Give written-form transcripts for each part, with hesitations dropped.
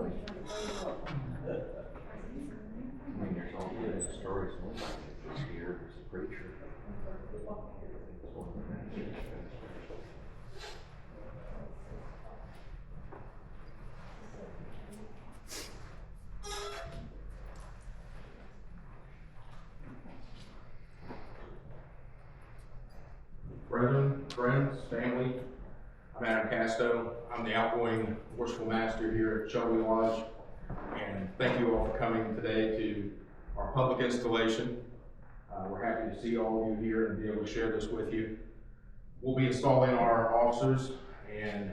mean, there's all these stories. Somebody was here, there's a preacher. Brethren, friends, family, I'm Adam Casto. I'm the outgoing worshipful master here at Shelby Lodge. And thank you all for coming today to our public installation. We're happy to see all of you here and be able to share this with you. We'll be installing our officers, and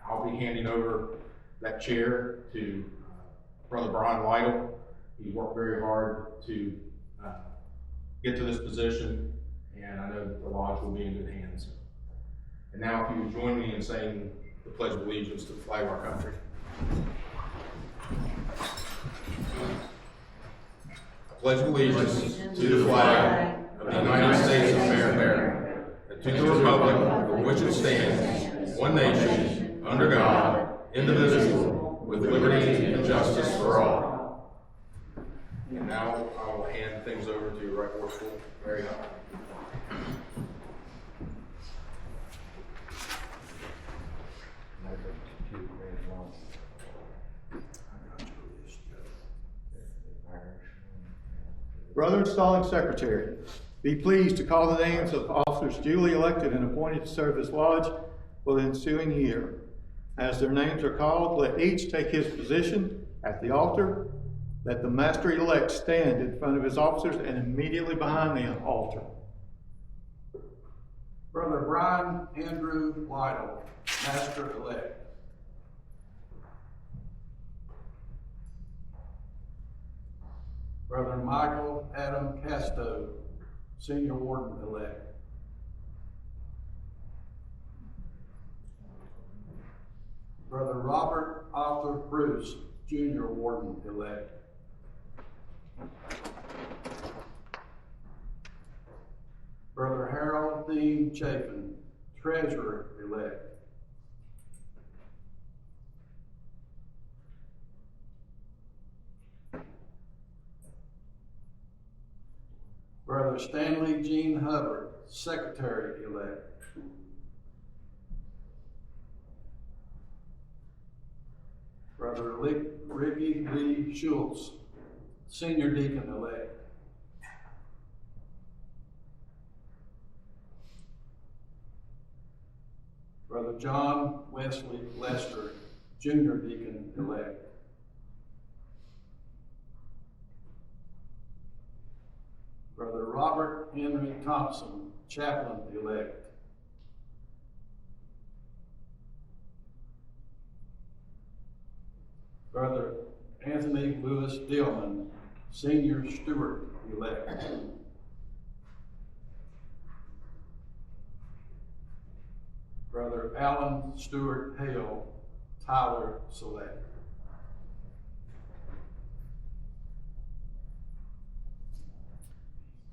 I'll be handing over that chair to Brother Brian Lytle. He worked very hard to get to this position, and I know that the lodge will be in good hands. And now if you would join me in saying the Pledge of Allegiance to the flag of our country. I pledge allegiance to the flag of the United States of America, and to the republic for which it stands, one nation, under God, indivisible, with liberty and justice for all. And now I will hand things over to Right Worshipful Mary Hunt. Brother Installing Secretary, be pleased to call the names of officers duly elected and appointed to serve this lodge for the ensuing year. As their names are called, let each take his position at the altar. Let the master-elect stand in front of his officers and immediately behind the altar. Brother Brian Andrew Lytle, Master-elect. Brother Michael Adam Casto, Senior Warden-elect. Brother Robert Arthur Bruce, Junior Warden-elect. Brother Harold Dean Chapin, Treasurer-elect. Brother Stanley Gene Hubbard, Secretary-elect. Brother Ricky Lee Schultz, Senior Deacon-elect. Brother John Wesley Lester, Junior Deacon-elect. Brother Robert Henry Thompson, Chaplain-elect. Brother Anthony Lewis Dillman, Senior Steward-elect. Brother Alan Stewart Hale, Tyler Select.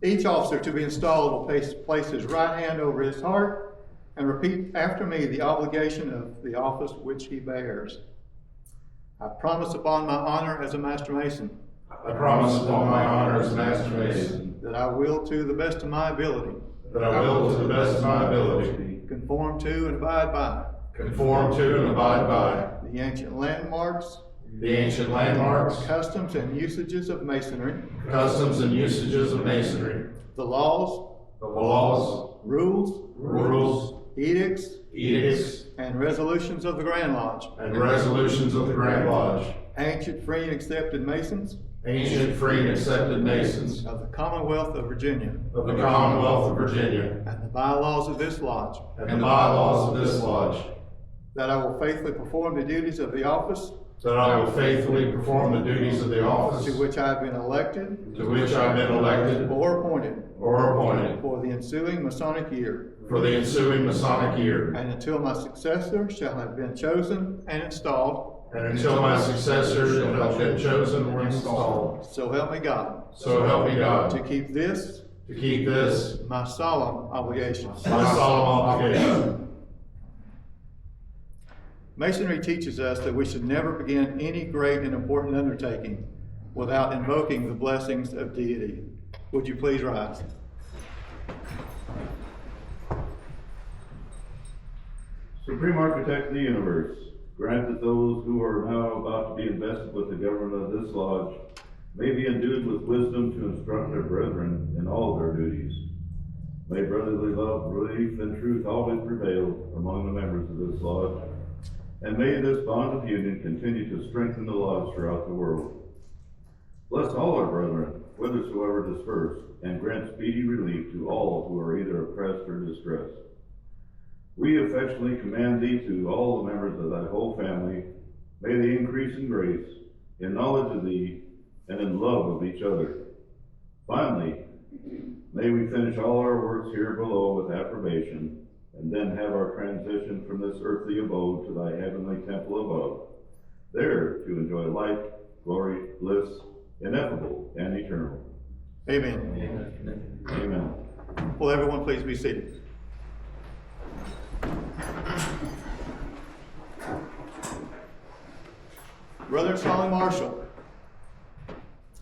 Each officer to be installed will place his right hand over his heart and repeat after me the obligation of the office which he bears. I promise upon my honor as a Master Mason. I promise upon my honor as Master Mason That I will, to the best of my ability, that I will, to the best of my ability, conform to and abide by conform to and abide by the ancient landmarks, customs and usages of Masonry, customs and usages of Masonry, the laws, rules, edicts, and resolutions of the Grand Lodge, and resolutions of the Grand Lodge, ancient, free, and accepted Masons ancient, free, and accepted Masons of the Commonwealth of Virginia, of the Commonwealth of Virginia, and the bylaws of this lodge, and the bylaws of this lodge, that I will faithfully perform the duties of the office that I will faithfully perform the duties of the office to which I have been elected or appointed for the ensuing Masonic year, and until my successor shall have been chosen and installed. until my successor shall have been chosen or installed. So help me God. So help me God. To keep this My solemn obligation. Masonry teaches us that we should never begin any great and important undertaking without invoking the blessings of deity. Would you please rise? Supreme Architect of the universe, grant that those who are now about to be invested with the government of this lodge may be endued with wisdom to instruct their brethren in all their duties. May brotherly love, belief, and truth always prevail among the members of this lodge, and may this bond of union continue to strengthen the lodge throughout the world. Bless all our brethren, whithersoever dispersed, and grant speedy relief to all who are either oppressed or distressed. We affectionately commend thee to all the members of thy whole family. May they increase in grace, in knowledge of thee, and in love of each other. Finally, may we finish all our works here below with approbation, and then have our transition from this earthly abode to thy heavenly temple above, there to enjoy life, glory, bliss, ineffable and eternal. Amen. Amen. Will everyone please be seated? Brother Charlie Marshall,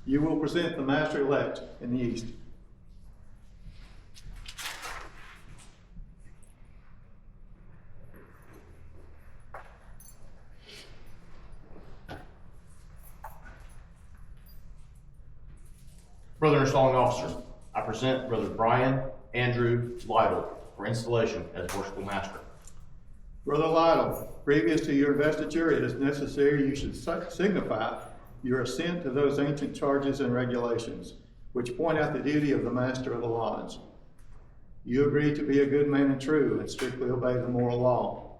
you will present the master-elect in the East. Brother Installing Officer, I present Brother Brian Andrew Lytle for installation as Worshipful Master. Brother Lytle, previous to your investiture, it is necessary you should signify your assent to those ancient charges and regulations, which point out the duty of the master of the lodge. You agree to be a good man and true, and strictly obey the moral law.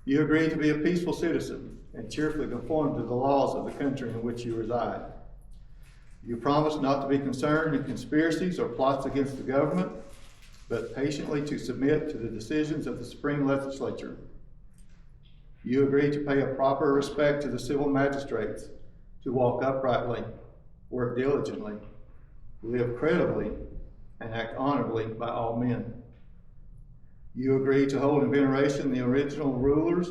You agree to be a peaceful citizen, and cheerfully conform to the laws of the country in which you reside. You promise not to be concerned in conspiracies or plots against the government, but patiently to submit to the decisions of the Supreme Legislature. You agree to pay a proper respect to the civil magistrates, to walk uprightly, work diligently, live credibly, and act honorably by all men. You agree to hold in veneration the original rulers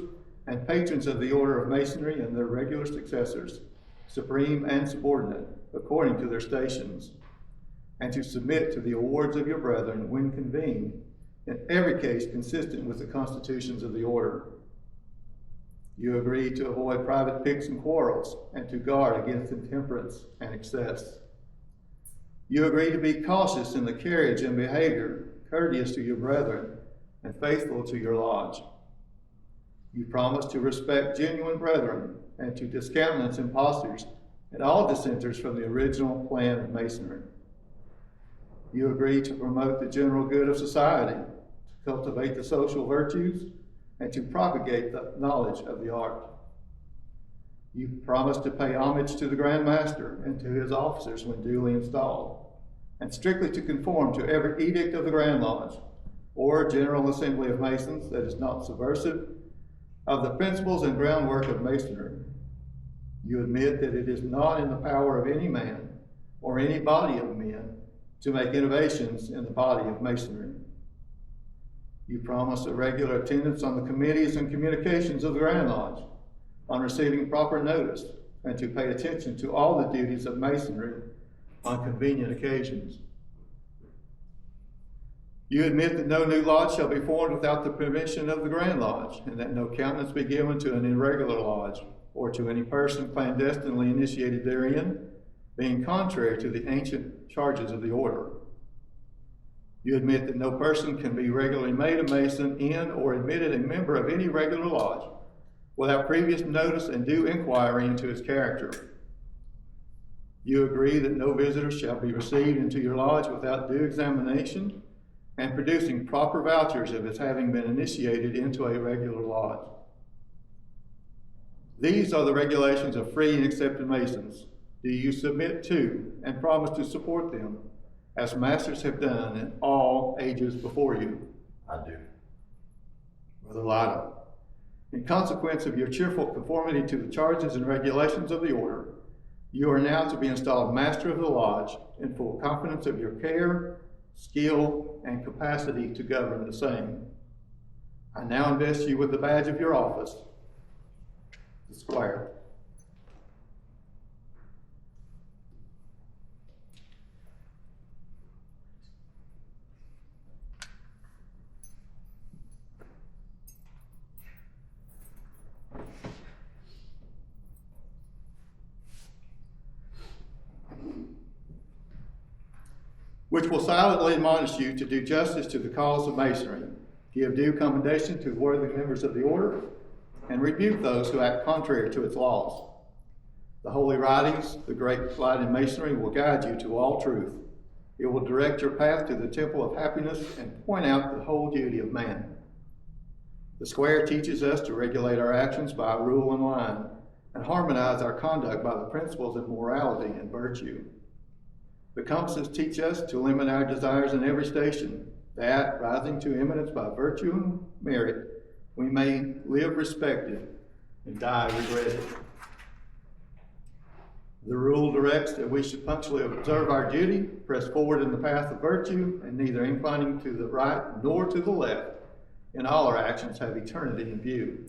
and patrons of the Order of Masonry and their regular successors, supreme and subordinate, according to their stations, and to submit to the awards of your brethren when convened, in every case consistent with the constitutions of the order. You agree to avoid private picks and quarrels, and to guard against intemperance and excess. You agree to be cautious in the carriage and behavior, courteous to your brethren, and faithful to your lodge. You promise to respect genuine brethren, and to discountenance impostors and all dissenters from the original plan of Masonry. You agree to promote the general good of society, to cultivate the social virtues, and to propagate the knowledge of the art. You promise to pay homage to the Grand Master and to his officers when duly installed, and strictly to conform to every edict of the Grand Lodge or General Assembly of Masons that is not subversive of the principles and groundwork of Masonry. You admit that it is not in the power of any man or any body of men to make innovations in the body of Masonry. You promise a regular attendance on the committees and communications of the Grand Lodge, on receiving proper notice, and to pay attention to all the duties of Masonry on convenient occasions. You admit that no new lodge shall be formed without the permission of the Grand Lodge, and that no countenance be given to an irregular lodge, or to any person clandestinely initiated therein, being contrary to the ancient charges of the order. You admit that no person can be regularly made a Mason in or admitted a member of any regular lodge without previous notice and due inquiry into his character. You agree that no visitor shall be received into your lodge without due examination and producing proper vouchers of his having been initiated into a regular lodge. These are the regulations of free and accepted Masons. Do you submit to and promise to support them, as masters have done in all ages before you? I do. Brother Lytle, in consequence of your cheerful conformity to the charges and regulations of the order, you are now to be installed master of the lodge in full confidence of your care, skill, and capacity to govern the same. I now invest you with the badge of your office which will silently admonish you to do justice to the cause of Masonry, give due commendation to worthy members of the order, and rebuke those who act contrary to its laws. The holy writings, the great light in Masonry, will guide you to all truth. It will direct your path to the temple of happiness and point out the whole duty of man. The square teaches us to regulate our actions by rule and line, and harmonize our conduct by the principles of morality and virtue. The compasses teach us to limit our desires in every station, that, rising to eminence by virtue and merit, we may live respected and die regretted. The rule directs that we should punctually observe our duty, press forward in the path of virtue, and neither inclining to the right nor to the left. In all our actions have eternity in view.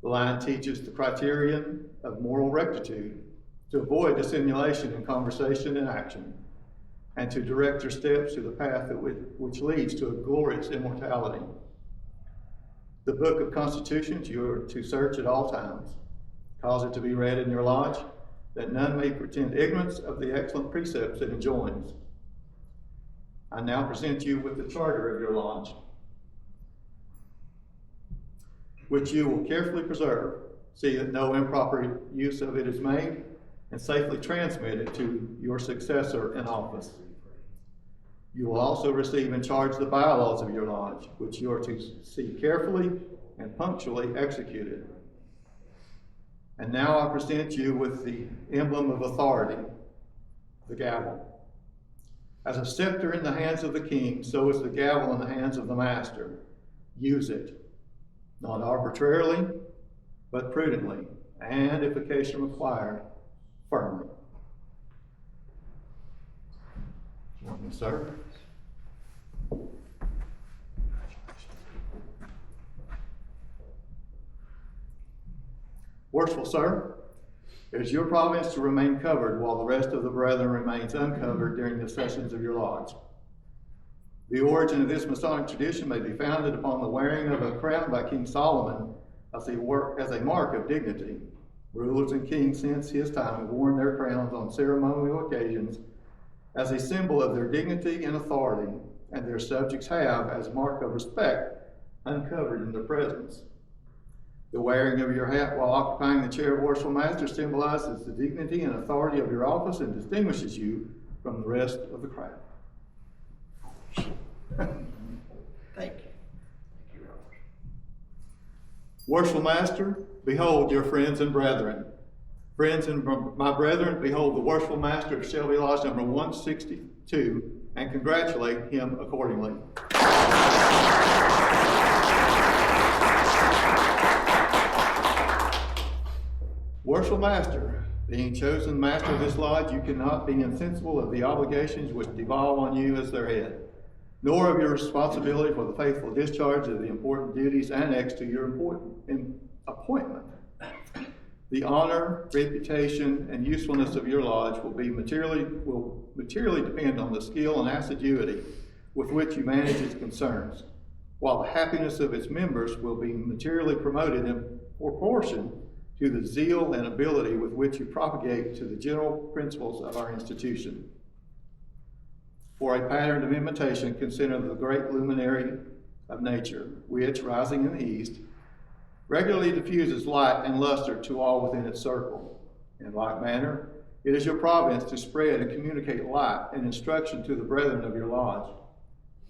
The line teaches the criterion of moral rectitude, to avoid dissimulation in conversation and action, and to direct your steps to the path which leads to a glorious immortality. The Book of Constitutions you are to search at all times. Cause it to be read in your lodge, that none may pretend ignorance of the excellent precepts it enjoins. I now present you with the charter of your lodge, which you will carefully preserve, see that no improper use of it is made, and safely transmit it to your successor in office. You will also receive and charge the bylaws of your lodge, which you are to see carefully and punctually executed. And now I present you with the emblem of authority, the gavel. As a scepter in the hands of the king, so is the gavel in the hands of the master. Use it, not arbitrarily, but prudently, and if occasion required, firmly. Join me, sir. Worshipful sir, it is your province to remain covered while the rest of the brethren remains uncovered during the sessions of your lodge. The origin of this Masonic tradition may be founded upon the wearing of a crown by King Solomon as a mark of dignity. Rulers and kings since his time have worn their crowns on ceremonial occasions as a symbol of their dignity and authority, and their subjects have, as a mark of respect, uncovered in their presence. The wearing of your hat while occupying the chair of worshipful master symbolizes the dignity and authority of your office and distinguishes you from the rest of the crowd. Thank you. Thank you, Robert. Worshipful master, behold your friends and brethren. Friends and my brethren, behold the worshipful master of Shelby Lodge number 162, and congratulate him accordingly. Worshipful master, being chosen master of this lodge, you cannot be insensible of the obligations which devolve on you as their head, nor of your responsibility for the faithful discharge of the important duties annexed to your appointment. The honor, reputation, and usefulness of your lodge will materially depend on the skill and assiduity with which you manage its concerns, while the happiness of its members will be materially promoted in proportion to the zeal and ability with which you propagate to the general principles of our institution. For a pattern of imitation, consider the great luminary of nature, which, rising in the east, regularly diffuses light and luster to all within its circle. In like manner, it is your province to spread and communicate light and instruction to the brethren of your lodge.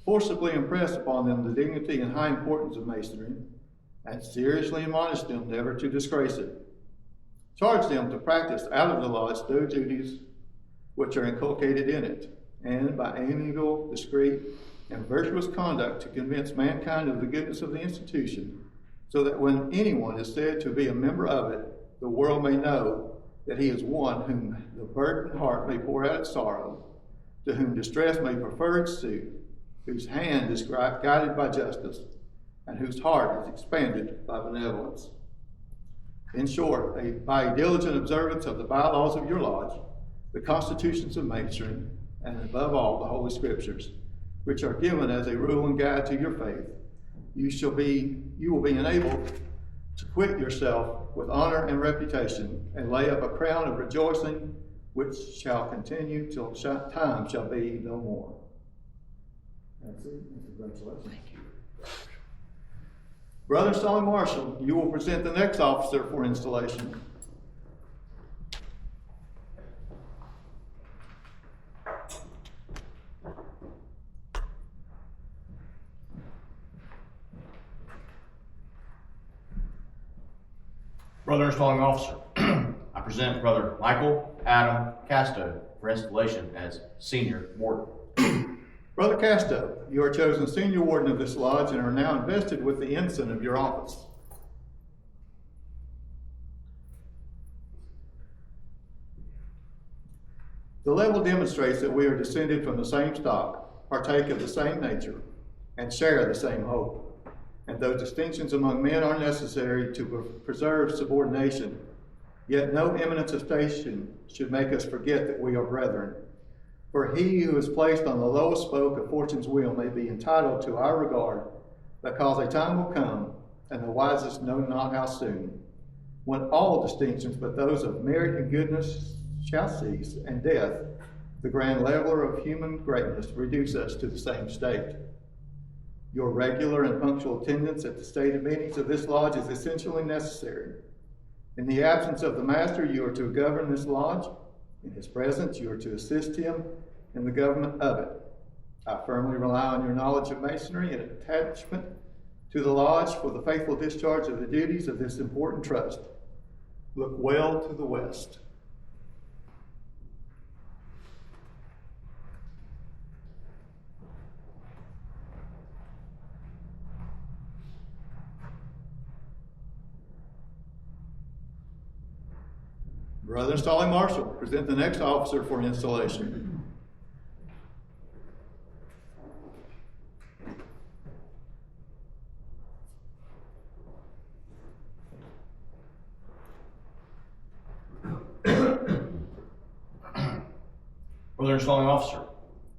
Forcibly impress upon them the dignity and high importance of Masonry, and seriously admonish them never to disgrace it. Charge them to practice out of the lodge those duties which are inculcated in it, and by amiable, discreet, and virtuous conduct to convince mankind of the goodness of the institution, so that when anyone is said to be a member of it, the world may know that he is one whom the burdened heart may pour out its sorrow, to whom distress may prefer its suit, whose hand is guided by justice, and whose heart is expanded by benevolence. In short, by a diligent observance of the bylaws of your lodge, the constitutions of Masonry, and above all the Holy Scriptures, which are given as a rule and guide to your faith, you will be enabled to quit yourself with honor and reputation, and lay up a crown of rejoicing which shall continue till time shall be no more. That's it. Congratulations. Thank you. Brother Sterling Marshall, you will present the next officer for installation. Brother Installing Officer, I present Brother Michael Adam Casto for installation as Senior Warden. Brother Casto, you are chosen senior warden of this lodge and are now invested with the ensign of your office. The level demonstrates that we are descended from the same stock, partake of the same nature, and share the same hope. And though distinctions among men are necessary to preserve subordination, yet no eminence of station should make us forget that we are brethren. For he who is placed on the lowest spoke of fortune's wheel may be entitled to our regard, because a time will come, and the wisest know not how soon, when all distinctions but those of merit and goodness shall cease, and death, the grand leveler of human greatness, reduce us to the same state. Your regular and punctual attendance at the stated meetings of this lodge is essentially necessary. In the absence of the master, you are to govern this lodge. In his presence, you are to assist him in the government of it. I firmly rely on your knowledge of masonry and attachment to the lodge for the faithful discharge of the duties of this important trust. Look well to the west. Brother Sterling Marshall, present the next officer for installation. Brother Installing Officer,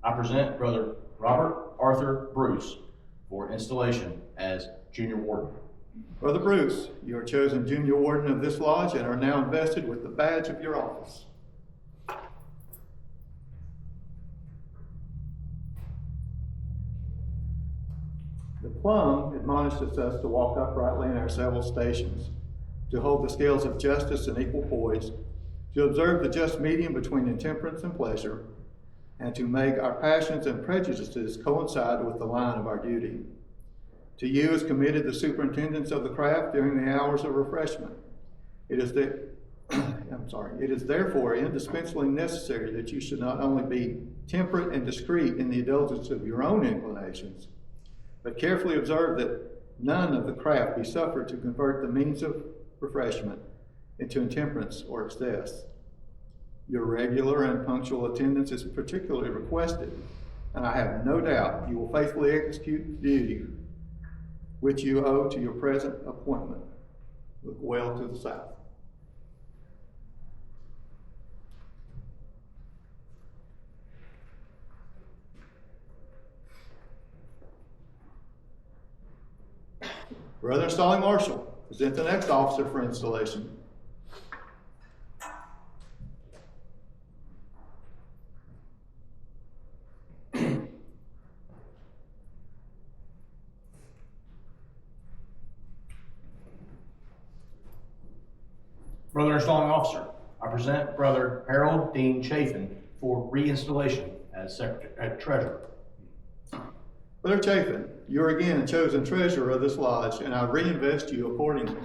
I present Brother Robert Arthur Bruce for installation as Junior Warden. Brother Bruce, you are chosen junior warden of this lodge and are now invested with the badge of your office. The plumb admonishes us to walk uprightly in our several stations, to hold the scales of justice in equal poise, to observe the just medium between intemperance and pleasure, and to make our passions and prejudices coincide with the line of our duty. To you is committed the superintendence of the craft during the hours of refreshment. It is therefore indispensably necessary that you should not only be temperate and discreet in the indulgence of your own inclinations, but carefully observe that none of the craft be suffered to convert the means of refreshment into intemperance or excess. Your regular and punctual attendance is particularly requested, and I have no doubt you will faithfully execute the duty which you owe to your present appointment. Look well to the south. Brother Installing Marshall, present the next officer for installation. Brother Installing Officer, I present Brother Harold Dean Chafin for reinstallation as Treasurer. Brother Chafin, you are again chosen treasurer of this lodge, and I reinvest you accordingly.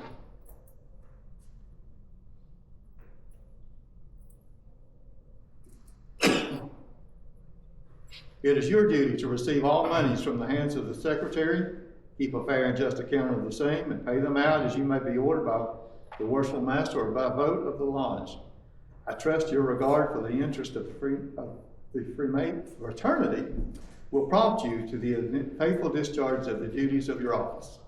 It is your duty to receive all monies from the hands of the secretary, keep a fair and just account of the same, and pay them out as you may be ordered by the worshipful master or by vote of the lodge. I trust your regard for the interest of the fraternity will prompt you to the faithful discharge of the duties of your office.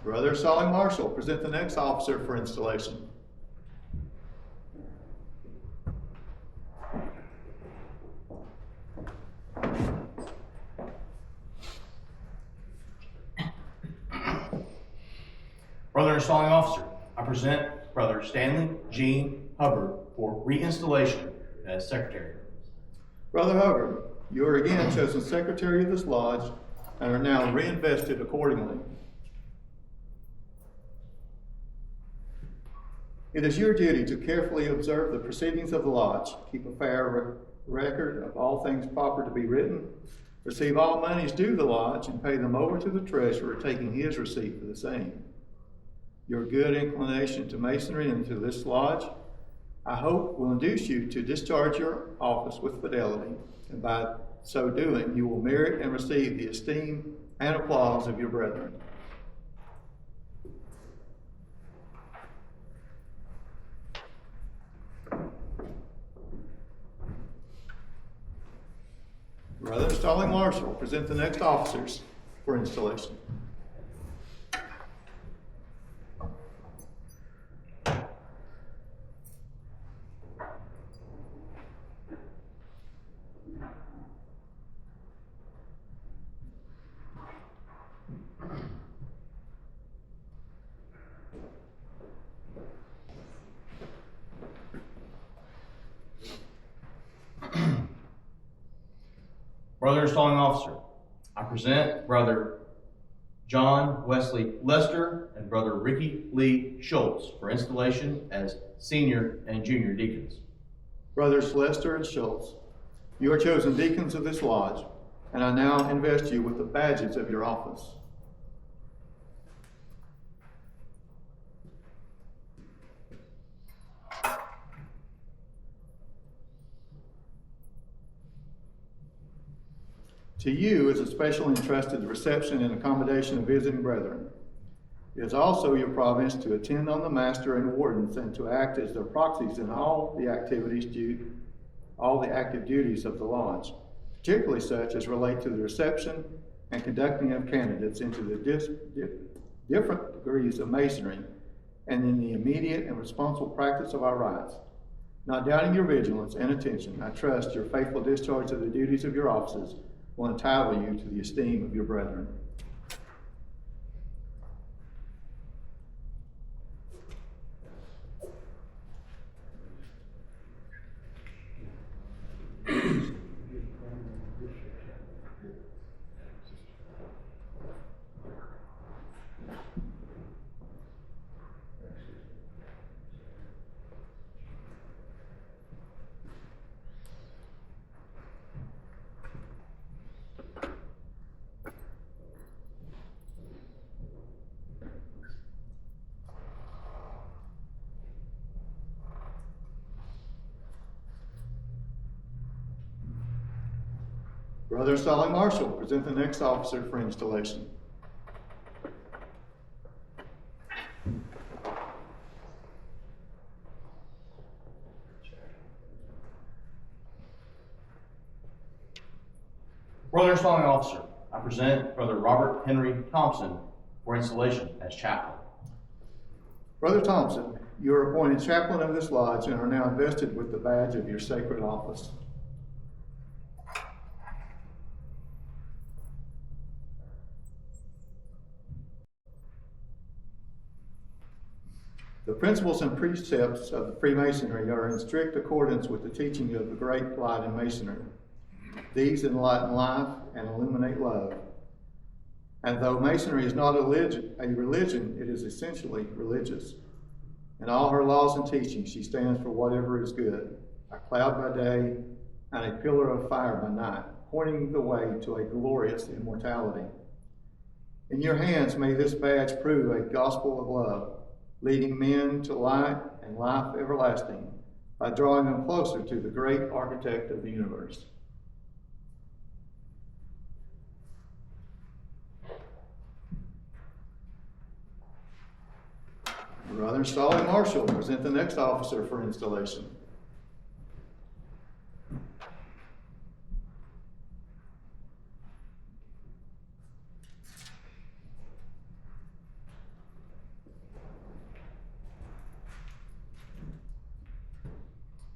Brother Solly Marshall, present the next officer for installation. Brother installing officer, I present Brother Stanley Gene Hubbard for reinstallation as secretary. Brother Hubbard, you are again chosen secretary of this lodge and are now reinvested accordingly. It is your duty to carefully observe the proceedings of the lodge, keep a fair record of all things proper to be written, receive all monies due the lodge, and pay them over to the treasurer, taking his receipt for the same. Your good inclination to masonry and to this lodge, I hope, will induce you to discharge your office with fidelity, and by so doing, you will merit and receive the esteem and applause of your brethren. Brother Stalling Marshall, present the next officers for installation. Brother installing officer, I present Brother John Wesley Lester and Brother Ricky Lee Schultz for installation as senior and junior deacons. Brothers Lester and Schultz, you are chosen deacons of this lodge, and I now invest you with the badges of your office. To you is especially entrusted the reception and accommodation of visiting brethren. It is also your province to attend on the master and wardens and to act as their proxies in all the active duties of the lodge, particularly such as relate to the reception and conducting of candidates into the different degrees of masonry and in the immediate and responsible practice of our rites. Not doubting your vigilance and attention, I trust your faithful discharge of the duties of your offices will entitle you to the esteem of your brethren. Brother Solly Marshall, present the next officer for installation. Brother installing officer, I present Brother Robert Henry Thompson for installation as chaplain. Brother Thompson, you are appointed chaplain of this lodge and are now invested with the badge of your sacred office. The principles and precepts of the Freemasonry are in strict accordance with the teaching of the great light in Masonry. These enlighten life and illuminate love. And though Masonry is not a religion, it is essentially religious. In all her laws and teachings, she stands for whatever is good, a cloud by day and a pillar of fire by night, pointing the way to a glorious immortality. In your hands may this badge prove a gospel of love, leading men to light and life everlasting by drawing them closer to the great architect of the universe. Brother Stalling Marshall, present the next officer for installation.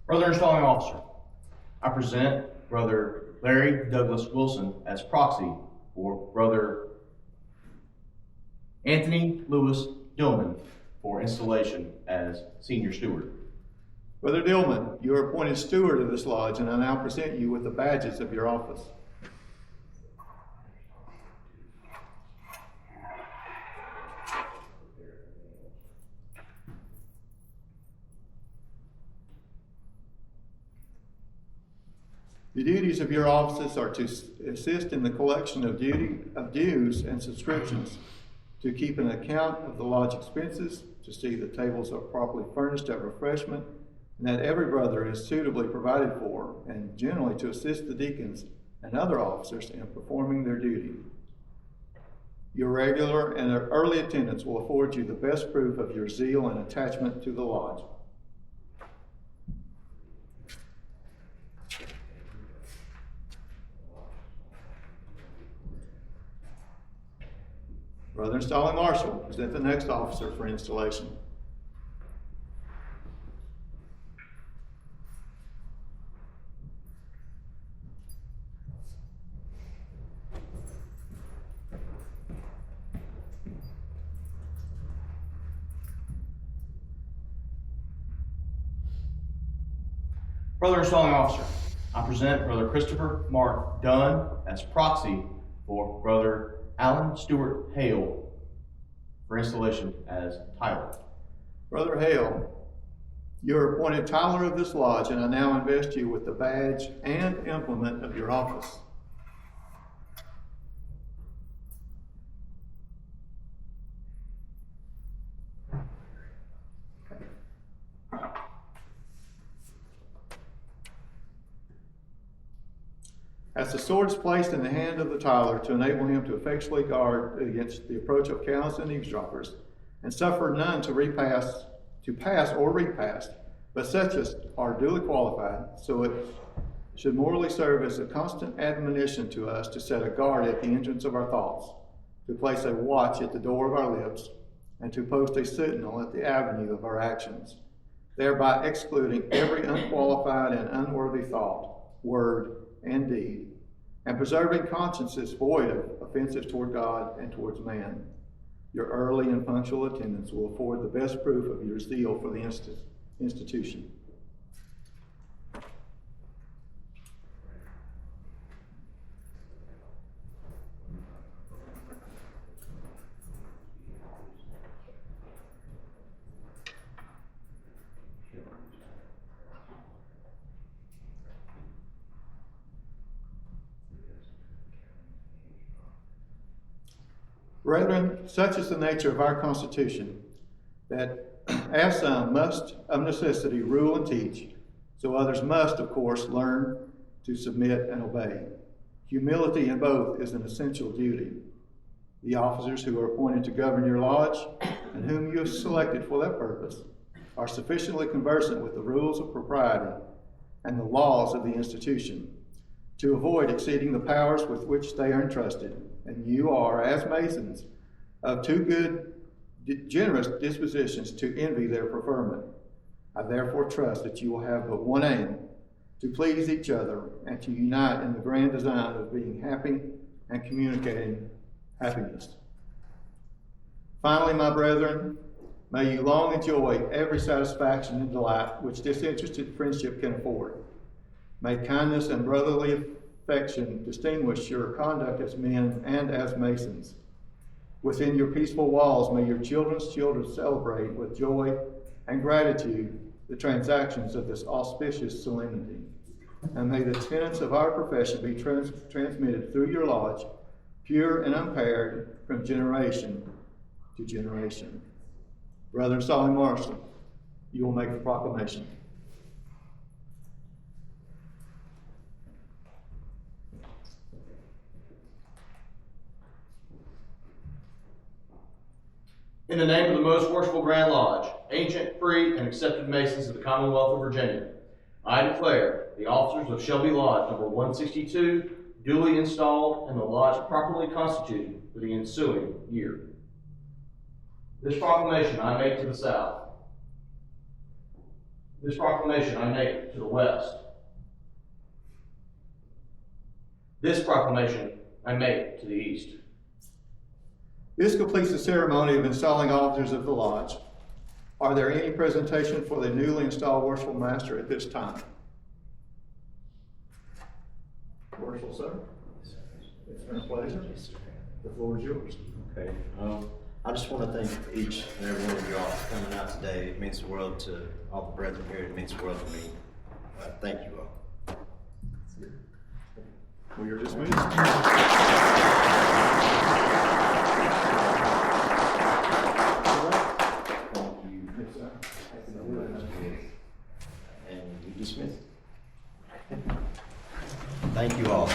Brother Installing Officer, I present Brother Larry Douglas Wilson as proxy for Brother Anthony Lewis Dillman for installation as Senior Steward. Brother Dillman, you are appointed steward of this lodge, and I now present you with the badges of your office. The duties of your offices are to assist in the collection of dues and subscriptions, to keep an account of the lodge expenses, to see the tables are properly furnished at refreshment, and that every brother is suitably provided for, and generally to assist the deacons and other officers in performing their duty. Your regular and early attendance will afford you the best proof of your zeal and attachment to the lodge. Brother Installing Marshal, present the next officer for installation. Brother Installing Officer, I present Brother Christopher Mark Dunn as proxy for Brother Alan Stewart Hale for installation as Tyler. Brother Hale, you are appointed Tyler of this lodge, and I now invest you with the badge and implement of your office. As the sword is placed in the hand of the Tyler to enable him to effectually guard against the approach of cowards and eavesdroppers, and suffer none to pass or repass, but such as are duly qualified, so it should morally serve as a constant admonition to us to set a guard at the entrance of our thoughts, to place a watch at the door of our lips, and to post a sentinel at the avenue of our actions, thereby excluding every unqualified and unworthy thought, word, and deed, and preserving consciences void of offenses toward God and towards man. Your early and punctual attendance will afford the best proof of your zeal for the institution. Brethren, such is the nature of our Constitution, that as some must of necessity rule and teach, so others must, of course, learn to submit and obey. Humility in both is an essential duty. The officers who are appointed to govern your lodge, and whom you have selected for that purpose, are sufficiently conversant with the rules of propriety and the laws of the institution, to avoid exceeding the powers with which they are entrusted. And you are, as Masons, of too good, generous dispositions to envy their preferment. I therefore trust that you will have but one aim, to please each other and to unite in the grand design of being happy and communicating happiness. Finally, my brethren, may you long enjoy every satisfaction and delight which disinterested friendship can afford. May kindness and brotherly affection distinguish your conduct as men and as Masons. Within your peaceful walls, may your children's children celebrate with joy and gratitude the transactions of this auspicious solemnity. And may the tenets of our profession be transmitted through your lodge, pure and unimpaired, from generation to generation. Brother Installing Marshal, you will make the proclamation. In the name of the most worshipful Grand Lodge, ancient, free, and accepted Masons of the Commonwealth of Virginia, I declare the officers of Shelby Lodge number 162 duly installed and the lodge properly constituted for the ensuing year. This proclamation I make to the South. This proclamation I make to the west. This proclamation I make to the east. This completes the ceremony of installing officers of the lodge. Are there any presentation for the newly installed worshipful master at this time? Worshipful sir? It's been a pleasure. The floor is yours. Okay, I just want to thank each and every one of you all for coming out today. It means the world to all the brethren here. It means the world to me. Thank you all. We are dismissed. And we dismiss. Thank you all.